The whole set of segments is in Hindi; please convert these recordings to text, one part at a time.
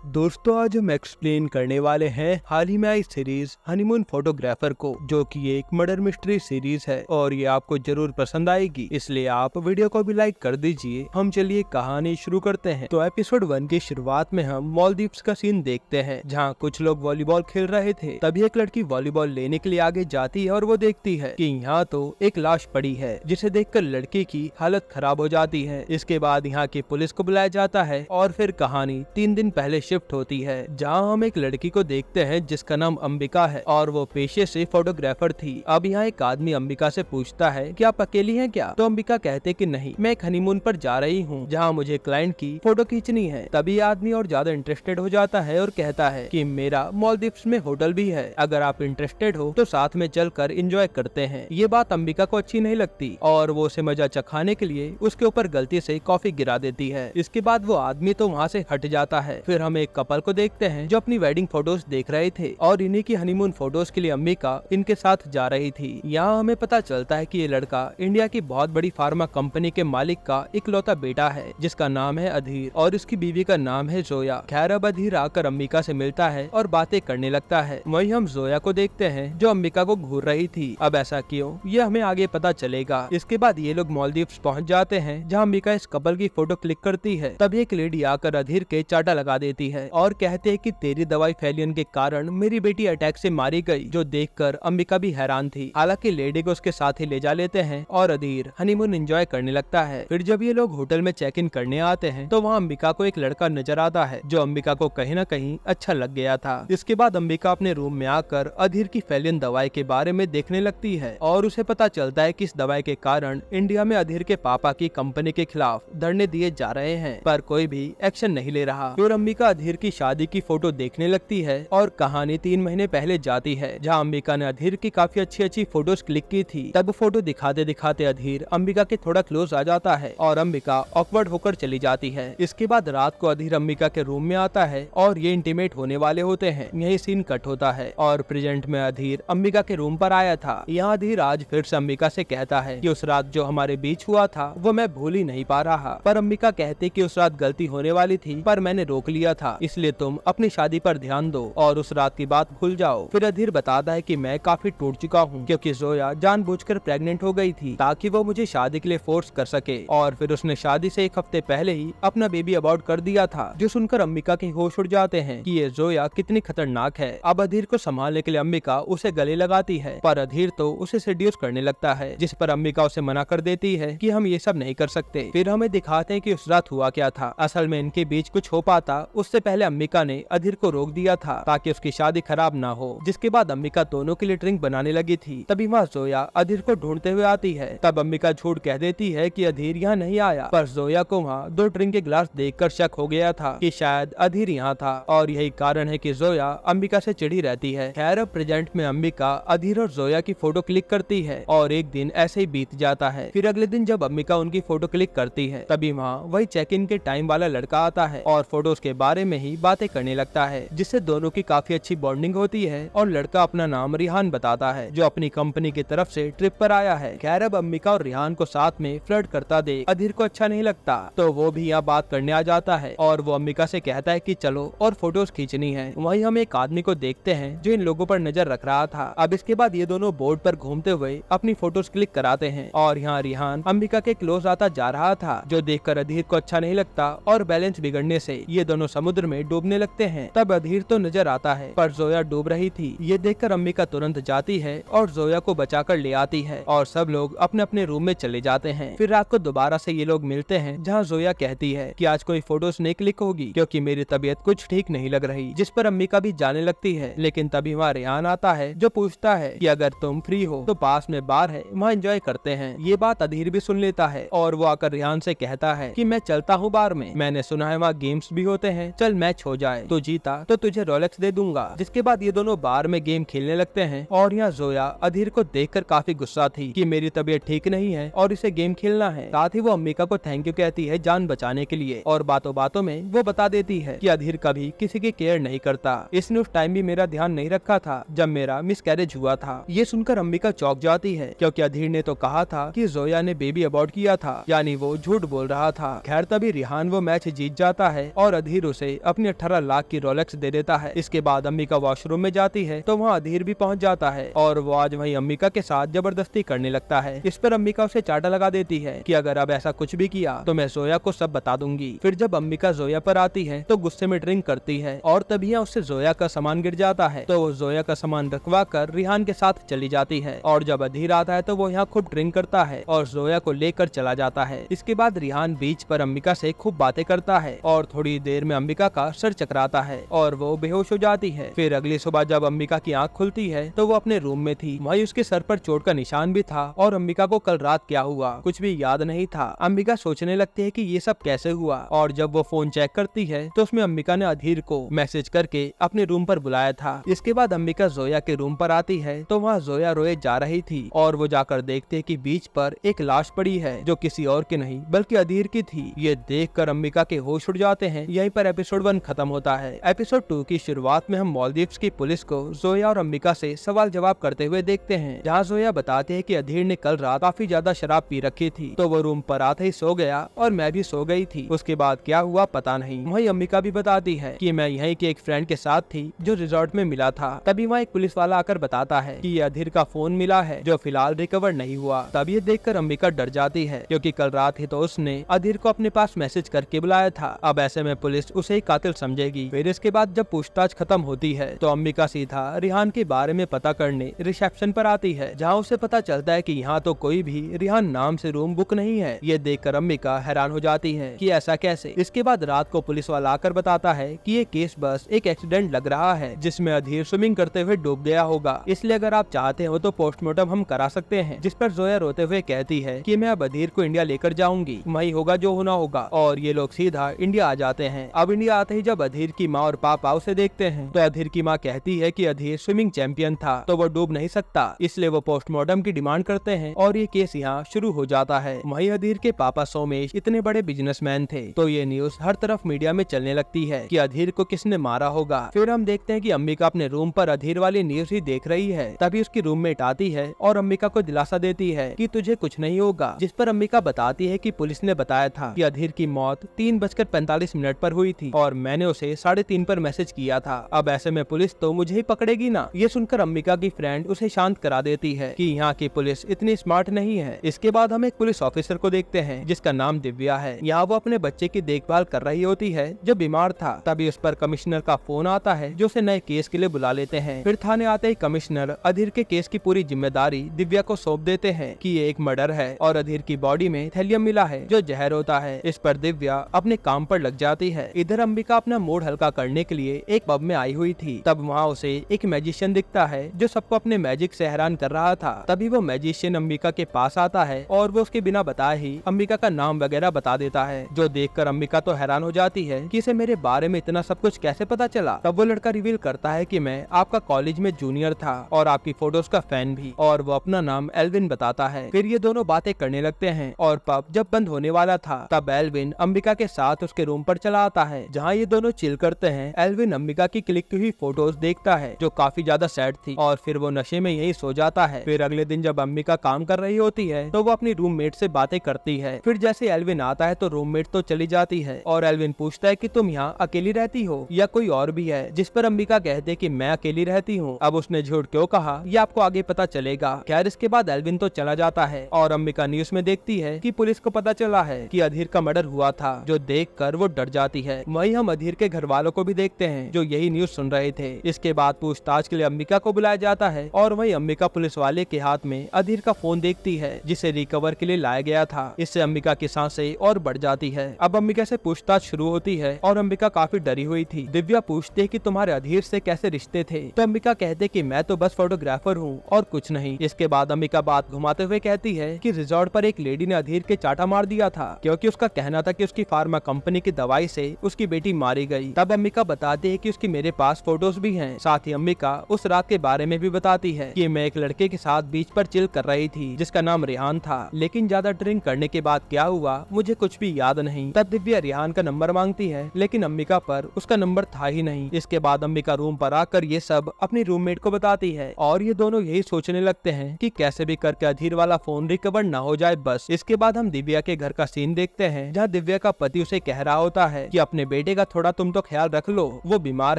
दोस्तों आज हम एक्सप्लेन करने वाले हैं हाल ही में आई सीरीज हनीमून फोटोग्राफर को, जो कि एक मर्डर मिस्ट्री सीरीज है और ये आपको जरूर पसंद आएगी, इसलिए आप वीडियो को भी लाइक कर दीजिए। हम चलिए कहानी शुरू करते हैं। तो एपिसोड 1 की शुरुआत में हम मालदीव्स का सीन देखते हैं, जहाँ कुछ लोग वॉलीबॉल खेल रहे थे। तभी एक लड़की वॉलीबॉल लेने के लिए आगे जाती है और वो देखती है कि यहाँ तो एक लाश पड़ी है, जिसे देखकर लड़की की हालत खराब हो जाती है। इसके बाद यहाँ की पुलिस को बुलाया जाता है और फिर कहानी 3 दिन पहले शिफ्ट होती है, जहां हम एक लड़की को देखते हैं जिसका नाम अंबिका है और वो पेशे से फोटोग्राफर थी। अब यहाँ एक आदमी अंबिका से पूछता है कि आप अकेली हैं क्या? तो अंबिका कहते कि नहीं, मैं एक हनीमून पर जा रही हूँ जहाँ मुझे क्लाइंट की फोटो खींचनी है। तभी आदमी और ज्यादा इंटरेस्टेड हो जाता है और कहता है कि मेरा मालदीव्स में होटल भी है, अगर आप इंटरेस्टेड हो तो साथ में चलकर एंजॉय करते हैं। ये बात अंबिका को अच्छी नहीं लगती और वो उसे मजा चखाने के लिए उसके ऊपर गलती से कॉफी गिरा देती है। इसके बाद वो आदमी तो वहाँ से हट जाता है। फिर हम एक कपल को देखते हैं जो अपनी वेडिंग फोटोज देख रहे थे और इन्हीं की हनीमून फोटोज के लिए अंबिका इनके साथ जा रही थी। यहाँ हमें पता चलता है कि ये लड़का इंडिया की बहुत बड़ी फार्मा कंपनी के मालिक का इकलौता बेटा है, जिसका नाम है अधीर और इसकी बीवी का नाम है जोया। खैर अब अधीर आकर अंबिका से मिलता है और बातें करने लगता है। वहीं हम जोया को देखते हैं जो अंबिका को घूर रही थी। अब ऐसा क्यों, ये हमें आगे पता चलेगा। इसके बाद ये लोग मालदीव्स पहुँच जाते हैं, जहाँ अंबिका इस कपल की फोटो क्लिक करती है। तभी एक लेडी आकर अधीर के चाटा लगा देती है और कहते हैं कि तेरी दवाई फैलियन के कारण मेरी बेटी अटैक से मारी गई, जो देखकर अंबिका भी हैरान थी। हालांकि लेडी को उसके साथ ही ले जा लेते हैं और अधीर हनीमून एंजॉय करने लगता है। फिर जब ये लोग होटल में चेक इन करने आते हैं तो वहाँ अंबिका को एक लड़का नजर आता है जो अंबिका को कहीं न कहीं अच्छा लग गया था। इसके बाद अंबिका अपने रूम में आकर अधीर की फैलियन दवाई के बारे में देखने लगती है और उसे पता चलता है कि इस दवाई के कारण इंडिया में अधीर के पापा की कंपनी के खिलाफ धरने दिए जा रहे हैं, पर कोई भी एक्शन नहीं ले रहा। फिर अंबिका अधीर की शादी की फोटो देखने लगती है और कहानी 3 महीने पहले जाती है, जहां अंबिका ने अधीर की काफी अच्छी फोटोज क्लिक की थी। तब फोटो दिखाते दिखाते अधीर अंबिका के थोड़ा क्लोज आ जाता है और अंबिका ऑकवर्ड होकर चली जाती है। इसके बाद रात को अधीर अंबिका के रूम में आता है और ये इंटीमेट होने वाले होते हैं। यही सीन कट होता है और प्रेजेंट में अधीर अंबिका के रूम पर आया था। यहाँ अधीर आज फिर से अंबिका से कहता है कि उस रात जो हमारे बीच हुआ था वो मैं भूल ही नहीं पा रहा, पर अंबिका कहते कि उस रात गलती होने वाली थी पर मैंने रोक लिया था, इसलिए तुम अपनी शादी पर ध्यान दो और उस रात की बात भूल जाओ। फिर अधीर बताता है कि मैं काफी टूट चुका हूँ क्योंकि जोया जानबूझकर प्रेग्नेंट हो गई थी ताकि वो मुझे शादी के लिए फोर्स कर सके, और फिर उसने शादी से 1 हफ्ते पहले ही अपना बेबी अबॉर्ट कर दिया था, जो सुनकर अंबिका के होश उड़ जाते हैं कि ये जोया कितनी खतरनाक है। अब अधीर को संभालने के लिए अंबिका उसे गले लगाती है, पर अधीर तो उसे सेड्यूस करने लगता है, जिस पर अंबिका उसे मना कर देती है कि हम ये सब नहीं कर सकते। फिर हमें दिखाते हैं कि उस रात हुआ क्या था। असल में इनके बीच कुछ हो पाता उससे पहले अंबिका ने अधीर को रोक दिया था ताकि उसकी शादी खराब ना हो। जिसके बाद अंबिका दोनों के लिए ड्रिंक बनाने लगी थी। तभी वहाँ जोया अधीर को ढूंढते हुए आती है। तब अंबिका झूठ कह देती है कि अधीर यहाँ नहीं आया, पर जोया को वहाँ 2 ड्रिंक के ग्लास देखकर शक हो गया था कि शायद अधीर यहाँ था, और यही कारण है कि जोया अंबिका से चिढ़ी रहती है। खैर अब प्रेजेंट में अंबिका अधीर और जोया की फोटो क्लिक करती है और एक दिन ऐसे ही बीत जाता है। फिर अगले दिन जब अंबिका उनकी फोटो क्लिक करती है तभी वहाँ वही चेक इन के टाइम वाला लड़का आता है और फोटोज के बारे में ही बातें करने लगता है, जिससे दोनों की काफी अच्छी बॉन्डिंग होती है। और लड़का अपना नाम रिहान बताता है जो अपनी कंपनी की तरफ से ट्रिप पर आया है। खैर अब अंबिका और रिहान को साथ में फ्लर्ट करता देख अधीर को अच्छा नहीं लगता, तो वो भी यहाँ बात करने आ जाता है और वो अंबिका से कहता है कि चलो और फोटोज खींचनी है। वहीं हम एक आदमी को देखते हैं जो इन लोगों पर नजर रख रहा था। अब इसके बाद ये दोनों बोर्ड पर घूमते हुए अपनी फोटोज क्लिक कराते हैं और यहाँ रिहान अंबिका के क्लोज आता जा रहा था, जो देखकर अधीर को अच्छा नहीं लगता और बैलेंस बिगड़ने से ये दोनों समुद्र में डूबने लगते हैं। तब अधीर तो नजर आता है पर जोया डूब रही थी। ये देखकर अंबिका तुरंत जाती है और जोया को बचाकर ले आती है और सब लोग अपने अपने रूम में चले जाते हैं। फिर रात को दोबारा से ये लोग मिलते हैं, जहाँ जोया कहती है कि आज कोई फोटोज नहीं क्लिक होगी क्योंकि मेरी तबीयत कुछ ठीक नहीं लग रही, जिस पर अंबिका भी जाने लगती है। लेकिन तभी वहाँ रेहान आता है जो पूछता है कि अगर तुम फ्री हो तो पास में बार है, वहाँ एंजॉय करते हैं। ये बात अधीर भी सुन लेता है और वो आकर रेहान से कहता है कि मैं चलता हूँ बार में, मैंने सुना है वहाँ गेम्स भी होते हैं, चल मैच हो जाए, तो जीता तो तुझे रोलेक्स दे दूंगा। जिसके बाद ये दोनों बार में गेम खेलने लगते हैं और यहाँ जोया अधीर को देखकर काफी गुस्सा थी कि मेरी तबीयत ठीक नहीं है और इसे गेम खेलना है। साथ ही वो अंबिका को थैंक यू कहती है जान बचाने के लिए, और बातों बातों में वो बता देती है कि अधीर कभी किसी की केयर नहीं करता, इसने उस टाइम भी मेरा ध्यान नहीं रखा था जब मेरा मिसकैरेज हुआ था। ये सुनकर अंबिका चौंक जाती है क्योंकि अधीर ने तो कहा था कि जोया ने बेबी अबॉर्ट किया था, यानी वो झूठ बोल रहा था। खैर तभी रिहान वो मैच जीत जाता है और अधीर उसे उसे अपनी 18 लाख की रोलेक्स दे देता है। इसके बाद अंबिका वॉशरूम में जाती है तो वहाँ अधीर भी पहुँच जाता है और वो आज वही अंबिका के साथ जबरदस्ती करने लगता है। इस पर अंबिका उसे चाटा लगा देती है कि अगर अब ऐसा कुछ भी किया तो मैं जोया को सब बता दूंगी। फिर जब अंबिका जोया पर आती है तो गुस्से में ड्रिंक करती है और तभी यहाँ उससे जोया का सामान गिर जाता है तो वो जोया का सामान रखवा कर रिहान के साथ चली जाती है। और जब अधीर आता है तो वो यहाँ खूब ड्रिंक करता है और जोया को लेकर चला जाता है। इसके बाद रिहान बीच पर अंबिका से खूब बातें करता है और थोड़ी देर में अंबिका का सर चकराता है और वो बेहोश हो जाती है। फिर अगली सुबह जब अंबिका की आंख खुलती है तो वो अपने रूम में थी। वहीं उसके सर पर चोट का निशान भी था और अंबिका को कल रात क्या हुआ कुछ भी याद नहीं था। अंबिका सोचने लगती है कि ये सब कैसे हुआ और जब वो फोन चेक करती है तो उसमें अंबिका ने अधीर को मैसेज करके अपने रूम पर बुलाया था। इसके बाद अंबिका जोया के रूम पर आती है तो वहाँ जोया रोए जा रही थी और वो जाकर देखते कि बीच पर एक लाश पड़ी है जो किसी और की नहीं बल्कि अधीर की थी। ये देखकर अंबिका के होश उड़ जाते हैं। यहीं पर एपिसोड 1 खत्म होता है। एपिसोड 2 की शुरुआत में हम मालदीव्स की पुलिस को जोया और अंबिका से सवाल जवाब करते हुए देखते हैं, जहाँ जोया बताते हैं कि अधीर ने कल रात काफी ज्यादा शराब पी रखी थी तो वो रूम पर आते ही सो गया और मैं भी सो गई थी। उसके बाद क्या हुआ पता नहीं। वहीं अंबिका भी बताती है कि मैं यहीं के एक फ्रेंड के साथ थी जो रिजॉर्ट में मिला था। तभी वहाँ एक पुलिस वाला आकर बताता है कि ये अधीर का फोन मिला है जो फिलहाल रिकवर नहीं हुआ। तब ये देखकर अंबिका डर जाती है क्योंकि कल रात ही तो उसने अधीर को अपने पास मैसेज करके बुलाया था। अब ऐसे में पुलिस उसे ही कातिल समझेगी। फिर इसके बाद जब पूछताछ खत्म होती है तो अंबिका सीधा रिहान के बारे में पता करने रिसेप्शन पर आती है, जहाँ उसे पता चलता है कि यहाँ तो कोई भी रिहान नाम से रूम बुक नहीं है। ये देखकर अंबिका हैरान हो जाती है कि ऐसा कैसे। इसके बाद रात को पुलिस वाला आकर बताता है कि ये केस बस एक एक्सीडेंट लग रहा है जिसमें अधीर स्विमिंग करते हुए डूब गया होगा, इसलिए अगर आप चाहते हो तो पोस्टमार्टम हम करा सकते हैं। जिस पर जोया रोते हुए कहती है कि मैं अब अधीर को इंडिया लेकर जाऊंगी, वही होगा जो होना होगा। और ये लोग सीधा इंडिया आ जाते हैं। अब इंडिया आते ही जब अधीर की माँ और पापा उसे देखते हैं तो अधीर की माँ कहती है कि अधीर स्विमिंग चैंपियन था तो वो डूब नहीं सकता, इसलिए वो पोस्टमार्टम की डिमांड करते हैं और ये केस यहाँ शुरू हो जाता है। वहीं अधीर के पापा सोमेश इतने बड़े बिजनेसमैन थे तो ये न्यूज हर तरफ मीडिया में चलने लगती है कि अधीर को किसने मारा होगा। फिर हम देखते हैं कि अंबिका अपने रूम पर अधीर वाली न्यूज ही देख रही है। तभी उसकी रूममेट आती है और अंबिका को दिलासा देती है कि तुझे कुछ नहीं होगा। जिस पर अंबिका बताती है कि पुलिस ने बताया था कि अधीर की मौत 3:45 पर हुई थी और मैंने उसे 3:30 पर मैसेज किया था। अब ऐसे में पुलिस तो मुझे ही पकड़ेगी ना। ये सुनकर अंबिका की फ्रेंड उसे शांत करा देती है कि यहाँ की पुलिस इतनी स्मार्ट नहीं है। इसके बाद हम एक पुलिस ऑफिसर को देखते हैं जिसका नाम दिव्या है। यहाँ वो अपने बच्चे की देखभाल कर रही होती है जो बीमार था। तभी उस पर कमिश्नर का फोन आता है जो उसे नए केस के लिए बुला लेते हैं। फिर थाने आते ही कमिश्नर अधीर के केस की पूरी जिम्मेदारी दिव्या को सौंप देते हैं कि ये एक मर्डर है और अधीर की बॉडी में थैलियम मिला है जो जहर होता है। इस पर दिव्या अपने काम पर लग जाती है। इधर अंबिका अपना मूड हल्का करने के लिए एक पब में आई हुई थी। तब वहाँ उसे एक मैजिशियन दिखता है जो सबको अपने मैजिक से हैरान कर रहा था। तभी वो मैजिशियन अंबिका के पास आता है और वो उसके बिना बताए ही अंबिका का नाम वगैरह बता देता है, जो देखकर अंबिका तो हैरान हो जाती है कि इसे मेरे बारे में इतना सब कुछ कैसे पता चला। तब वो लड़का रिवील करता है कि मैं आपका कॉलेज में जूनियर था और आपकी फोटोज का फैन भी, और वो अपना नाम एल्विन बताता है। फिर ये दोनों बातें करने लगते हैं और पब जब बंद होने वाला था तब एल्विन अंबिका के साथ उसके रूम पर चला आता है, जहाँ ये दोनों चिल करते हैं। एल्विन अंबिका की क्लिक की हुई फोटोज देखता है जो काफी ज्यादा सैड थी और फिर वो नशे में यही सो जाता है। फिर अगले दिन जब अंबिका काम कर रही होती है तो वो अपनी रूममेट से बातें करती है। फिर जैसे एल्विन आता है तो रूममेट तो चली जाती है और एल्विन पूछता है कि तुम यहाँ अकेली रहती हो या कोई और भी है, जिस पर अंबिका कहते कि मैं अकेली रहती हूँ। अब उसने झूठ क्यों कहा ये आपको आगे पता चलेगा। खैर इसके बाद एल्विन तो चला जाता है और अंबिका न्यूज में देखती है कि पुलिस को पता चला है कि अधीर का मर्डर हुआ था, जो देखकर वो डर जाती है। वहीं हम अधीर के घर वालों को भी देखते हैं जो यही न्यूज सुन रहे थे। इसके बाद पूछताछ के लिए अंबिका को बुलाया जाता है और वही अंबिका पुलिस वाले के हाथ में अधीर का फोन देखती है जिसे रिकवर के लिए लाया गया था। इससे अंबिका की सांसें और बढ़ जाती है। अब अंबिका से पूछताछ शुरू होती है और अंबिका काफी डरी हुई थी। दिव्या पूछती है कि तुम्हारे अधीर से कैसे रिश्ते थे, तो अंबिका कहते कि मैं तो बस फोटोग्राफर हूँ और कुछ नहीं। इसके बाद अंबिका बात घुमाते हुए कहती है कि रिजॉर्ट पर एक लेडी ने अधीर के चाटा मार दिया था क्योंकि उसका कहना था कि उसकी फार्मा कंपनी की दवाई से उसकी बेटी मारी गई। तब अंबिका बताती है कि उसकी मेरे पास फोटोज भी हैं। साथ ही अंबिका उस रात के बारे में भी बताती है कि मैं एक लड़के के साथ बीच पर चिल कर रही थी जिसका नाम रिहान था, लेकिन ज्यादा ड्रिंक करने के बाद क्या हुआ मुझे कुछ भी याद नहीं। तब दिव्या रिहान का नंबर मांगती है लेकिन अंबिका पर उसका नंबर था ही नहीं। इसके बाद अंबिका रूम पर आकर ये सब अपनी रूममेट को बताती है और ये दोनों यही सोचने लगते हैं कि कैसे भी करके अधीर वाला फोन रिकवर ना हो जाए बस। इसके बाद हम दिव्या के घर का सीन देखते हैं जहाँ दिव्या का पति उसे कह रहा होता है कि अपने बेटे बेटे का थोड़ा तुम तो ख्याल रख लो, वो बीमार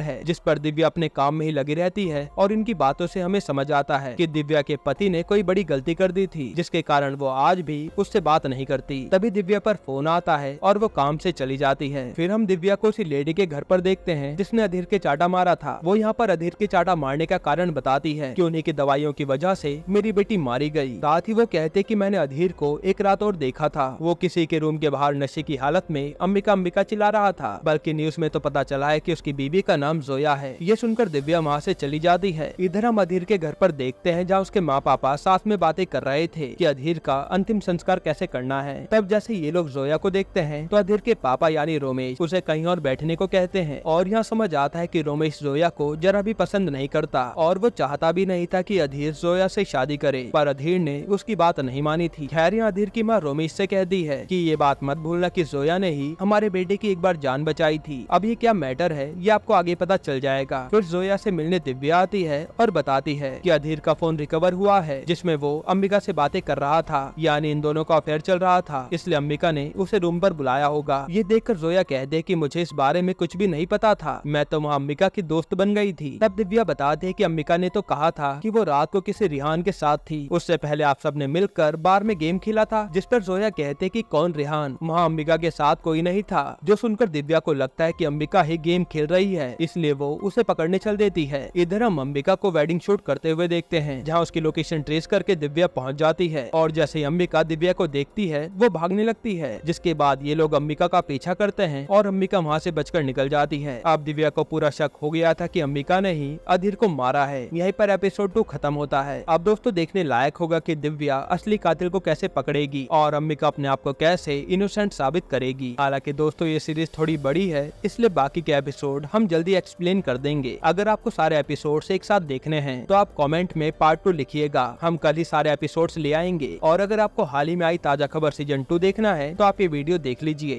है। जिस पर दिव्या अपने काम में ही लगी रहती है और इनकी बातों से हमें समझ आता है कि दिव्या के पति ने कोई बड़ी गलती कर दी थी, जिसके कारण वो आज भी उससे बात नहीं करती। तभी दिव्या पर फोन आता है और वो काम से चली जाती है। फिर हम दिव्या को उसी लेडी के घर पर देखते हैं जिसने अधीर के चाटा मारा था। वो यहाँ पर अधीर के चाटा मारने का कारण बताती है कि उन्हीं की दवाइयों की वजह से मेरी बेटी मारी गई। साथ ही वो कहते कि मैंने अधीर को एक रात और देखा था, वो किसी के रूम के बाहर नशे की हालत में अंबिका अंबिका चिल्ला रहा था। बल्कि न्यूज में तो पता चला है कि उसकी बीबी का नाम जोया है। ये सुनकर दिव्या वहाँ से चली जाती है। इधर हम अधीर के घर पर देखते हैं जहाँ उसके माँ पापा साथ में बातें कर रहे थे कि अधीर का अंतिम संस्कार कैसे करना है। तब जैसे ये लोग जोया को देखते हैं तो अधीर के पापा यानी रोमेश उसे कहीं और बैठने को कहते हैं और यहाँ समझ आता है कि रोमेश जोया को जरा भी पसंद नहीं करता और वो चाहता भी नहीं था कि अधीर जोया से शादी करे, पर अधीर ने उसकी बात नहीं मानी थी। खैर यहाँ अधीर की माँ रोमेश से कहती है कि ये बात मत भूलना कि जोया ने ही हमारे बेटे की एक बार जान बचाई थी। अब ये क्या मैटर है ये आपको आगे पता चल जाएगा। फिर जोया से मिलने दिव्या आती है और बताती है कि अधीर का फोन रिकवर हुआ है जिसमें वो अंबिका से बातें कर रहा था, यानी इन दोनों का अफेयर चल रहा था, इसलिए अंबिका ने उसे रूम पर बुलाया होगा। ये देखकर जोया कह दे कि मुझे इस बारे में कुछ भी नहीं पता था, मैं तो वहाँ अंबिका की दोस्त बन गई थी। तब दिव्या बता दे कि अंबिका ने तो कहा था कि वो रात को किसी रिहान के साथ थी, उससे पहले आप सबने मिलकर बार में गेम खेला था। जिस पर जोया कहते कि कौन रिहान, वहाँ अंबिका के साथ कोई नहीं था। जो सुनकर दिव्या को लगता है कि अंबिका ही गेम खेल रही है, इसलिए वो उसे पकड़ने चल देती है। इधर हम अंबिका को वेडिंग शूट करते हुए देखते हैं जहाँ उसकी लोकेशन ट्रेस करके दिव्या पहुँच जाती है और जैसे ही अंबिका दिव्या को देखती है वो भागने लगती है, जिसके बाद ये लोग अंबिका का पीछा करते हैं और अंबिका वहाँ से बचकर निकल जाती है। अब दिव्या को पूरा शक हो गया था कि अंबिका ने ही अधीर को मारा है। यहीं पर एपिसोड 2 खत्म होता है। अब दोस्तों देखने लायक होगा कि दिव्या असली कातिल को कैसे पकड़ेगी और अंबिका अपने आप को कैसे इनोसेंट साबित करेगी। हालांकि दोस्तों ये सीरीज थोड़ी बड़ी है, इसलिए बाकी के एपिसोड हम जल्दी एक्सप्लेन कर देंगे। अगर आपको सारे एपिसोड्स एक साथ देखने हैं तो आप कमेंट में पार्ट 2 लिखिएगा, हम कल ही सारे एपिसोड्स ले आएंगे। और अगर आपको हाल ही में आई ताजा खबर सीजन 2 देखना है तो आप ये वीडियो देख लीजिए।